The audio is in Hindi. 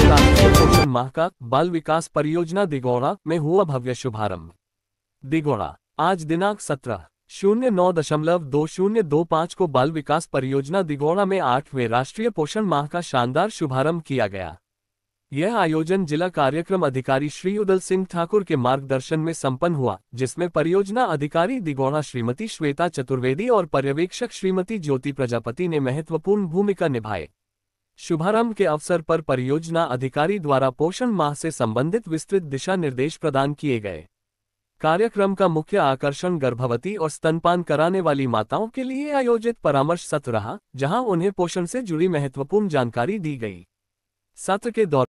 राष्ट्रीय पोषण माह का बाल विकास परियोजना दिगोड़ा में हुआ भव्य शुभारंभ। दिगोड़ा आज दिनांक 17/09/2025 को बाल विकास परियोजना दिगोड़ा में 8वें राष्ट्रीय पोषण माह का शानदार शुभारंभ किया गया। यह आयोजन जिला कार्यक्रम अधिकारी श्री उदल सिंह ठाकुर के मार्गदर्शन में संपन्न हुआ, जिसमें परियोजना अधिकारी दिगोड़ा श्रीमती श्वेता चतुर्वेदी और पर्यवेक्षक श्रीमती ज्योति प्रजापति ने महत्वपूर्ण भूमिका निभाई। शुभारंभ के अवसर पर परियोजना अधिकारी द्वारा पोषण माह से संबंधित विस्तृत दिशा निर्देश प्रदान किए गए। कार्यक्रम का मुख्य आकर्षण गर्भवती और स्तनपान कराने वाली माताओं के लिए आयोजित परामर्श सत्र रहा, जहां उन्हें पोषण से जुड़ी महत्वपूर्ण जानकारी दी गई। सत्र के दौरान